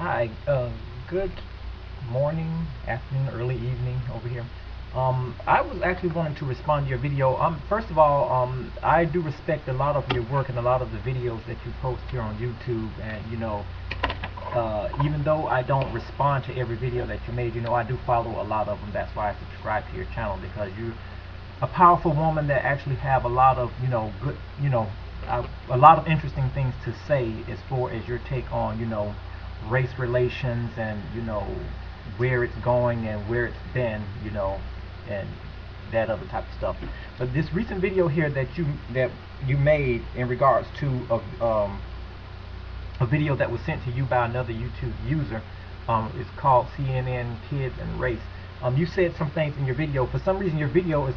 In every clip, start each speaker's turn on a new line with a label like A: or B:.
A: Hi, good morning, afternoon, early evening over here. I was actually wanting to respond to your video. First of all, I do respect a lot of your work and a lot of the videos that you post here on YouTube. And even though I don't respond to every video that you made, I do follow a lot of them. That's why I subscribe to your channel, because you're a powerful woman that actually have a lot of, good, a lot of interesting things to say as far as your take on, race relations and where it's going and where it's been, and that other type of stuff. But this recent video here that you made in regards to a video that was sent to you by another YouTube user, is called CNN Kids and Race. You said some things in your video. For some reason, your video it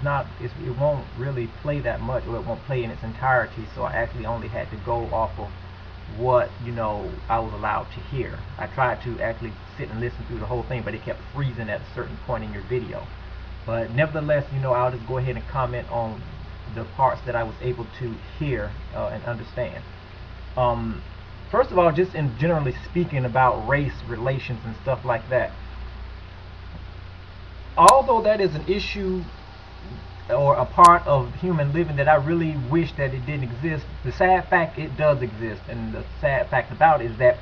A: won't really play that much, or it won't play in its entirety. So I actually only had to go off of what I was allowed to hear. I tried to actually sit and listen through the whole thing, but it kept freezing at a certain point in your video. But nevertheless, I'll just go ahead and comment on the parts that I was able to hear and understand. First of all, just in generally speaking about race relations and stuff like that, although that is an issue or a part of human living that I really wish that it didn't exist, the sad fact it does exist. And the sad fact about it is that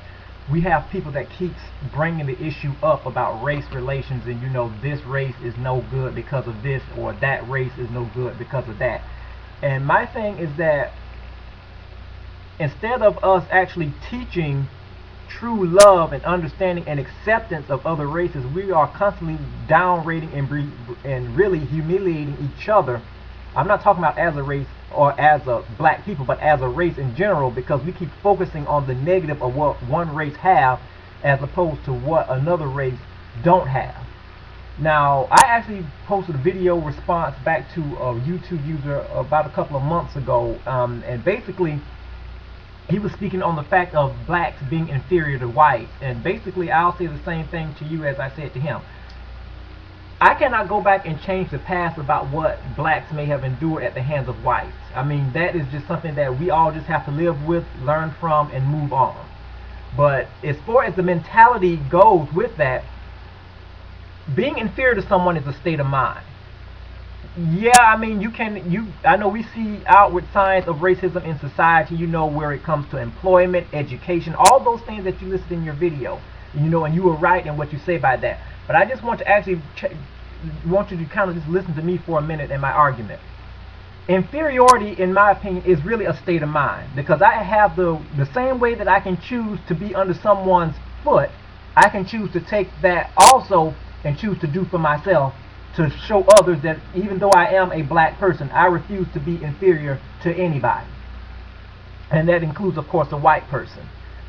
A: we have people that keeps bringing the issue up about race relations, and this race is no good because of this, or that race is no good because of that. And my thing is that instead of us actually teaching true love and understanding and acceptance of other races, we are constantly downrating and really humiliating each other. I'm not talking about as a race or as a black people, but as a race in general, because we keep focusing on the negative of what one race have as opposed to what another race don't have. Now, I actually posted a video response back to a YouTube user about a couple of months ago, and basically he was speaking on the fact of blacks being inferior to whites. And basically, I'll say the same thing to you as I said to him. I cannot go back and change the past about what blacks may have endured at the hands of whites. I mean, that is just something that we all just have to live with, learn from, and move on. But as far as the mentality goes with that, being inferior to someone is a state of mind. Yeah, I mean, I know we see outward signs of racism in society, where it comes to employment, education, all those things that you listed in your video, and you were right in what you say by that. But I just want to actually want you to kind of just listen to me for a minute in my argument. Inferiority, in my opinion, is really a state of mind, because I have the same way that I can choose to be under someone's foot, I can choose to take that also and choose to do for myself, to show others that even though I am a black person, I refuse to be inferior to anybody. And that includes, of course, a white person.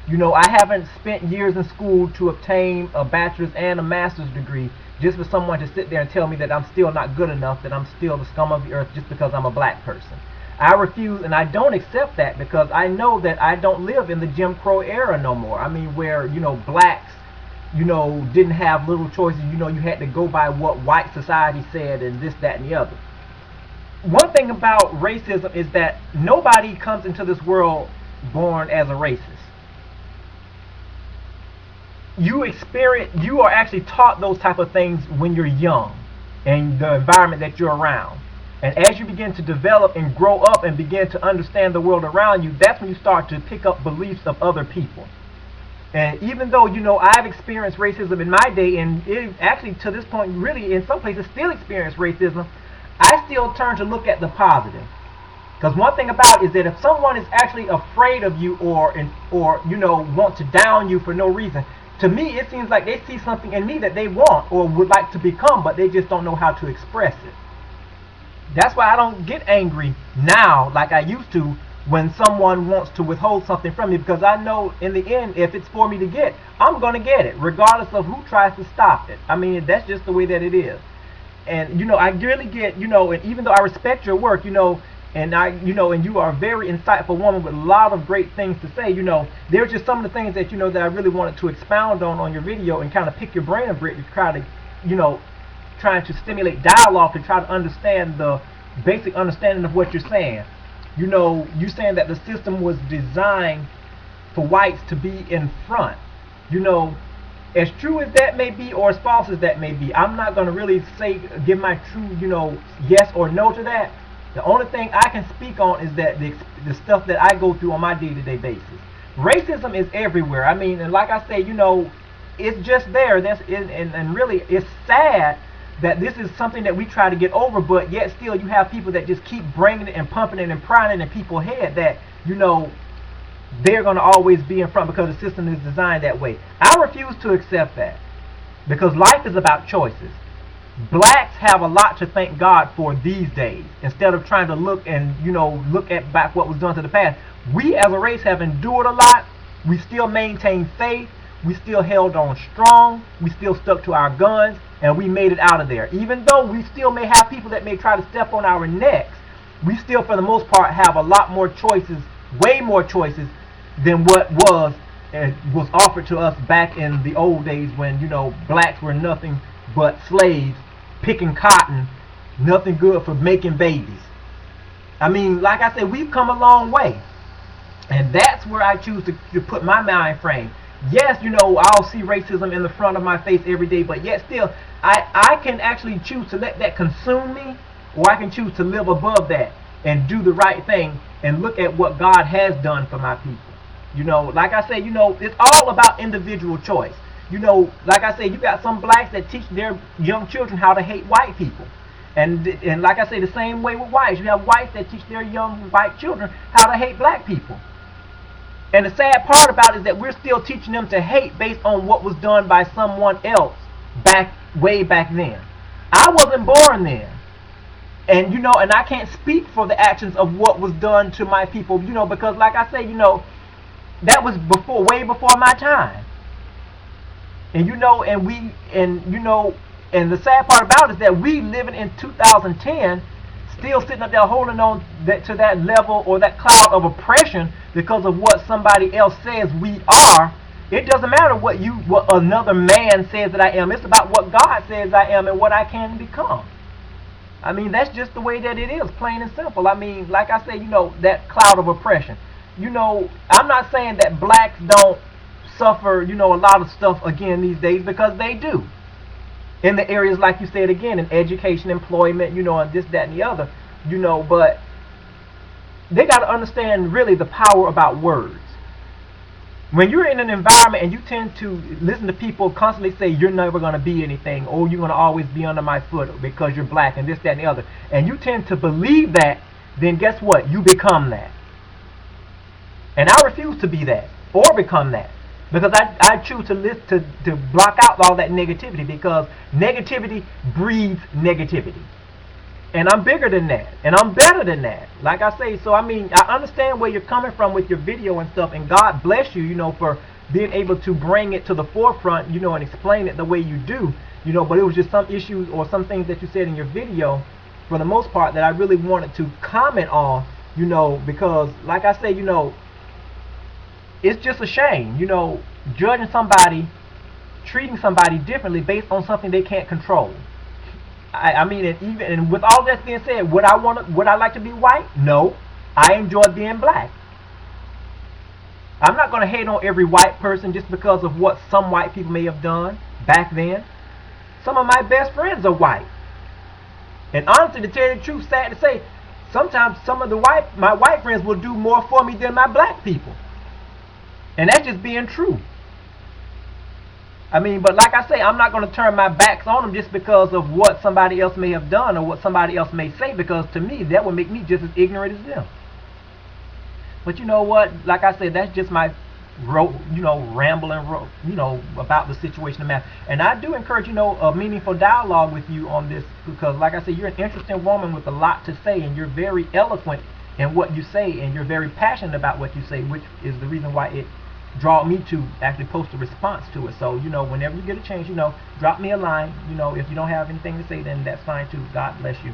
A: I haven't spent years in school to obtain a bachelor's and a master's degree just for someone to sit there and tell me that I'm still not good enough, that I'm still the scum of the earth just because I'm a black person. I refuse, and I don't accept that, because I know that I don't live in the Jim Crow era no more. I mean, where, blacks didn't have little choices. You had to go by what white society said and this, that, and the other. One thing about racism is that nobody comes into this world born as a racist. You are actually taught those type of things when you're young, and the environment that you're around. And as you begin to develop and grow up and begin to understand the world around you, that's when you start to pick up beliefs of other people. And even though, I've experienced racism in my day, and it actually to this point really in some places still experience racism, I still turn to look at the positive. Because one thing about it is that if someone is actually afraid of you or want to down you for no reason, to me it seems like they see something in me that they want or would like to become, but they just don't know how to express it. That's why I don't get angry now like I used to when someone wants to withhold something from me, because I know in the end, if it's for me to get, I'm going to get it, regardless of who tries to stop it. I mean, that's just the way that it is. And, I really get, and even though I respect your work, and and you are a very insightful woman with a lot of great things to say, there's just some of the things that, that I really wanted to expound on your video and kind of pick your brain a bit to try to, trying to stimulate dialogue to try to understand the basic understanding of what you're saying. You saying that the system was designed for whites to be in front. As true as that may be, or as false as that may be, I'm not going to really say, give my true, yes or no to that. The only thing I can speak on is that the stuff that I go through on my day-to-day basis. Racism is everywhere. I mean, and like I say, it's just there. And really, it's sad that this is something that we try to get over, but yet still you have people that just keep bringing it and pumping it and prying it in people's head that, they're going to always be in front because the system is designed that way. I refuse to accept that because life is about choices. Blacks have a lot to thank God for these days. Instead of trying to look at back what was done to the past, we as a race have endured a lot. We still maintained faith. We still held on strong. We still stuck to our guns, and we made it out of there. Even though we still may have people that may try to step on our necks, we still, for the most part, have a lot more choices, way more choices than what was offered to us back in the old days when blacks were nothing but slaves picking cotton, nothing good for making babies. I mean, like I said, we've come a long way, and that's where I choose to put my mind frame. Yes, I'll see racism in the front of my face every day, but yet still I can actually choose to let that consume me, or I can choose to live above that and do the right thing and look at what God has done for my people. Like I say, it's all about individual choice. Like I say, you got some blacks that teach their young children how to hate white people. And like I say, the same way with whites. You have whites that teach their young white children how to hate black people. And the sad part about it is that we're still teaching them to hate based on what was done by someone else way back then. I wasn't born then. And and I can't speak for the actions of what was done to my people, because like I say, that was way before my time. And and the sad part about it is that we living in 2010 still sitting up there holding on to that level or that cloud of oppression because of what somebody else says we are. It doesn't matter what another man says that I am. It's about what God says I am and what I can become. I mean, that's just the way that it is, plain and simple. I mean, like I say, that cloud of oppression. I'm not saying that blacks don't suffer, a lot of stuff again these days, because they do. In the areas, like you said again, in education, employment, and this, that, and the other, but they got to understand really the power about words. When you're in an environment and you tend to listen to people constantly say you're never going to be anything, or you're going to always be under my foot because you're black and this, that, and the other, and you tend to believe that, then guess what? You become that. And I refuse to be that or become that, because I choose to block out all that negativity, because negativity breeds negativity. And I'm bigger than that, and I'm better than that. Like I say, so I mean, I understand where you're coming from with your video and stuff, and God bless you, for being able to bring it to the forefront, and explain it the way you do, but it was just some issues or some things that you said in your video, for the most part, that I really wanted to comment on, because like I say, it's just a shame, judging somebody, treating somebody differently based on something they can't control. I mean, and with all that being said, would I like to be white? No. I enjoy being black. I'm not going to hate on every white person just because of what some white people may have done back then. Some of my best friends are white. And honestly, to tell you the truth, sad to say, sometimes some of my white friends will do more for me than my black people. And that's just being true. I mean, but like I say, I'm not going to turn my backs on them just because of what somebody else may have done or what somebody else may say, because to me, that would make me just as ignorant as them. But you know what? Like I said, that's just my rambling, about the situation of math. And I do encourage, a meaningful dialogue with you on this, because like I said, you're an interesting woman with a lot to say, and you're very eloquent in what you say, and you're very passionate about what you say, which is the reason why it draw me to actually post a response to it. So, whenever you get a chance, drop me a line. If you don't have anything to say, then that's fine too. God bless you.